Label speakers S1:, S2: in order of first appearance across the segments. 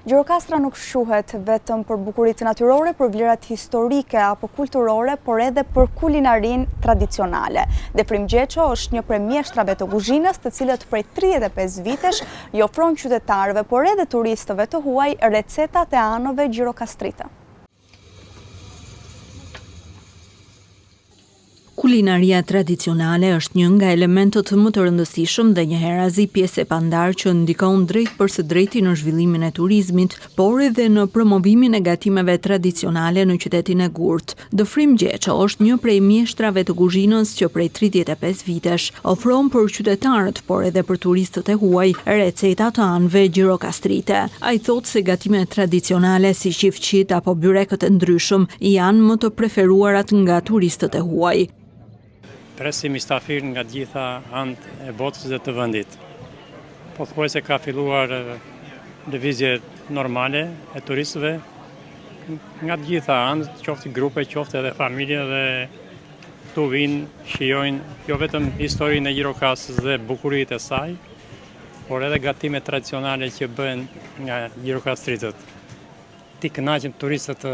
S1: Gjirokastra nuk shuhet vetëm për bukuritë natyrore, për vlerat historike apo kulturore, por edhe për kulinarin tradicionale. Defrim Gjeço është një prej mjeshtrave të kuzhinës, të cilët prej 35 vitesh i ofron qytetarëve, por edhe turistëve të huaj recetat e anëve gjirokastrite.
S2: Kulinaria tradicionale është një nga elementët më të rëndësishëm dhe një herazi pjesë e pandar që ndikon drejt për së drejti në zhvillimin e turizmit, por edhe në promovimin e gatimeve tradicionale në qytetin e Gurt. Defrim Gjeço është një prej mjeshtrave të kuzhinës që prej 35 vitesh ofron për qytetarët, por edhe për turistët e huaj receta të anëve gjirokastrite. Ai thotë se gatimet tradicionale si qifçit apo byrekët e ndryshëm janë më të preferuarat nga turistët e huaj.
S3: Presim stafir nga gjitha anët e botës dhe të vendit. Pothuajse ka filluar lëvizje normale e turistëve nga të gjitha anët, qoftë grupe, qoftë edhe familje dhe këtu vinë, shijojnë jo vetëm historinë e Gjirokastës dhe bukuritë e saj, por edhe gatimet tradicionale që bëhen nga gjirokastritët. Ti kënaqem turistët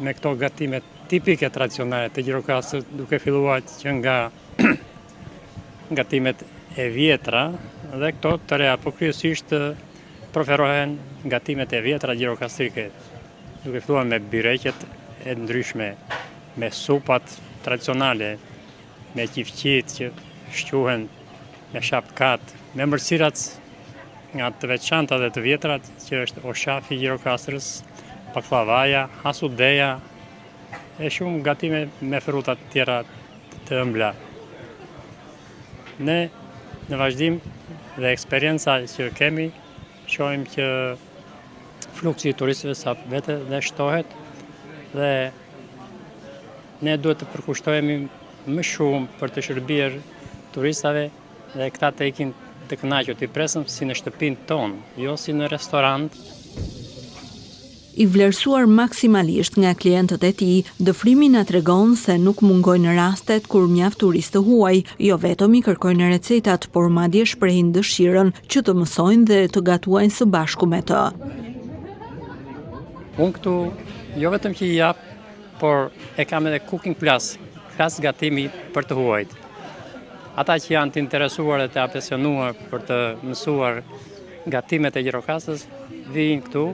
S3: me këto gatimet tipike tradicionale të Gjirokastës, duke filluar që nga gatimet e vjetra dhe këto të reja, por kryesisht preferohen gatimet e vjetra gjirokastrike, duke filluar me byreqet e ndryshme, me supat tradicionale, me qifçit që shquhen, me shapkat, me mërsirat nga të veçanta dhe të vjetrat që është oshafi i Gjirokastrës, baklavaja, hasudeja, e shumë gatime me fruta të tjera të ëmbla. Ne në vazhdim dhe eksperienca që kemi, shohim që fluksi i turistëve sa vete dhe shtohet dhe ne duhet të përkushtohemi më shumë për të shërbyer turistave dhe këta të ikin të kënaqur, të presëm si në shtëpinë tonë, jo si në restorant.
S2: I vlerësuar maksimalisht nga klientët e tij, Defrimi na tregon se nuk mungojnë rastet kur mjaft turistë huaj, jo vetëm i kërkojnë recetat, por madje shprehin dëshirën që të mësojnë dhe të gatuajnë së bashku me të.
S3: Unë këtu jo vetëm që i jap, por e kam edhe cooking class gatimi për të huajt. Ata që janë të interesuar dhe të apasionuar për të mësuar gatimet e Gjirokastës, vijnë këtu,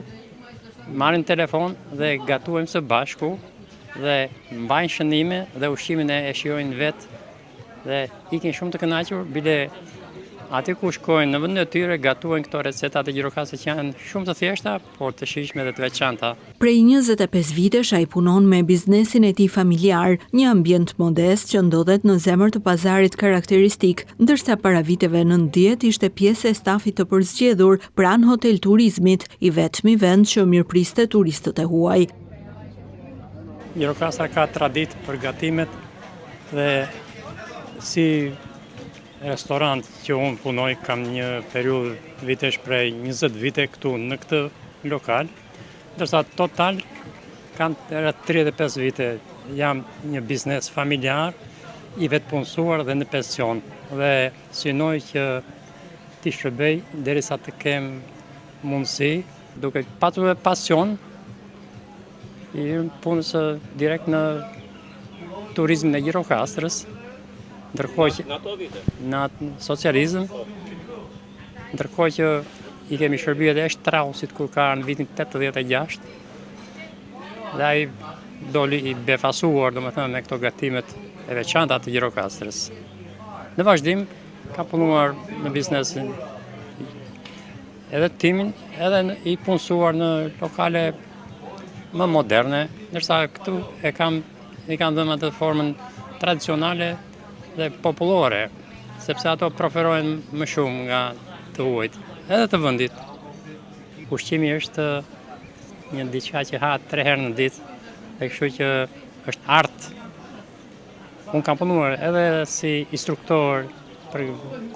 S3: marrin telefon dhe gatuajmë së bashku dhe mbajnë shënime dhe ushqimin e shijojnë vetë dhe ikin shumë të kënaqur, bile aty ku shkojnë në vendin e tyre gatuajnë këto receta të Gjirokastës që janë shumë të thjeshta, por të shijshme dhe të veçanta.
S2: Prej 25 vitesh ai punon me biznesin e tij familjar, një ambient modest që ndodhet në zemër të pazarit karakteristik, ndërsa para viteve 90 ishte pjesë e stafit të përzgjedhur pranë hotel turizmit, i vetmi vend që mirëpriste turistët e huaj.
S3: Gjirokastra ka traditë për gatimet dhe si restorant që unë punoj, kam një periudhë vitesh prej 20 vite këtu në këtë lokal, ndërsa total kanë rreth 35 vite. Jam një biznes familjar, i vetpunësuar dhe në pension, dhe synoj që t'i shërbej derisa të kem mundësi, duke patur pasion, i punës direkt në turizmin e Gjirokastrës, ndërkohë që në socializëm, ndërkohë që i kemi shërbyer edhe Strausit kur ka në vitin 86, dhe ai doli i befasuar, domethënë, me këto gatimet e veçanta të Gjirokastrës. Në vazhdim ka punuar në biznesin edhe timin, edhe i punësuar në lokale më moderne, ndërsa këtu i kam dhënë atë formën tradicionale dhe popullore, sepse ato preferojnë më shumë nga të huajt, edhe të vendit. Ushqimi është një diçka që ha 3 herë në ditë, dhe kështu që është art. Unë kam punuar edhe si instruktor për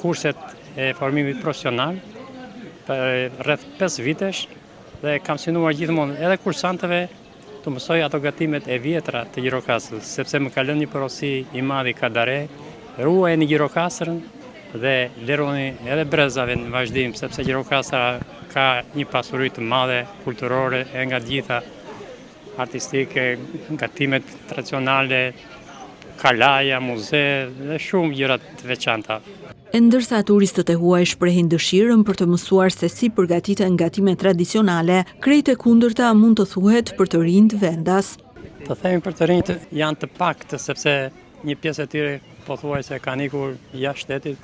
S3: kurset e formimit profesional për rreth 5 vitesh dhe kam synuar gjithmonë edhe kursantëve të mësoj ato gatimet e vjetra të Gjirokastës, sepse më ka lënë një porosi i madh i kadare, ruajeni Gjirokastrën dhe lironi edhe brezave në vazhdim, sepse Gjirokastra ka një pasuri të madhe kulturore e nga gjitha artistike, gatimet tradicionale, kalaja, muze dhe shumë gjëra të veçanta.
S2: E ndërsa turistët e huaj shprehin dëshirën për të mësuar se si përgatiten gatime tradicionale, krejt e kundërta mund të thuhet për të rinjt vendas.
S3: Të themi për të rinjt janë të paktë, sepse një pjesë e tyre pothuajse kanë ikur jashtë shtetit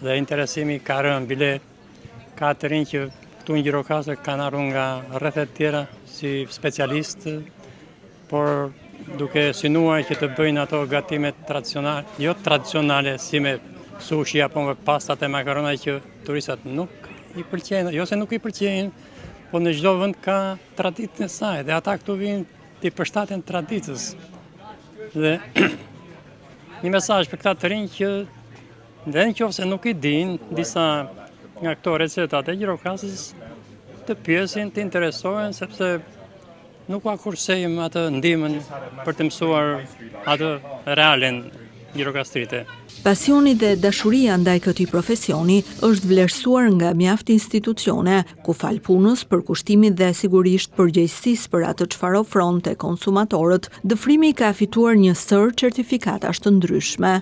S3: dhe interesimi ka rënë bile ka të rinj që këtu në Gjirokastër kanë ardhur nga rrethet tjera si specialistë, por duke synuar që të bëjnë ato gatime tradicionale, jo tradicionale si me sushi apo me pastat e makarona që turistat nuk i pëlqejnë, jo se nuk i pëlqejnë, po në çdo vend ka traditën e saj dhe ata këtu vinë të përshtaten traditës. Dhe një mesazh për këta të rinj që dhe nëse nuk i dinë disa nga këto recetat e Gjirokastrës të pyesin, të interesohen sepse nuk ka kursejmë atë ndihmën për të mësuar atë realen gjirokastrite.
S2: Pasioni dhe dashuria ndaj këtij profesioni është vlerësuar nga mjaft institucione, ku fal punës, përkushtimit dhe sigurisht përgjegjësisë për atë çfarë ofron te konsumatorët, dëfrimi ka fituar një sër certifikatash të ndryshme.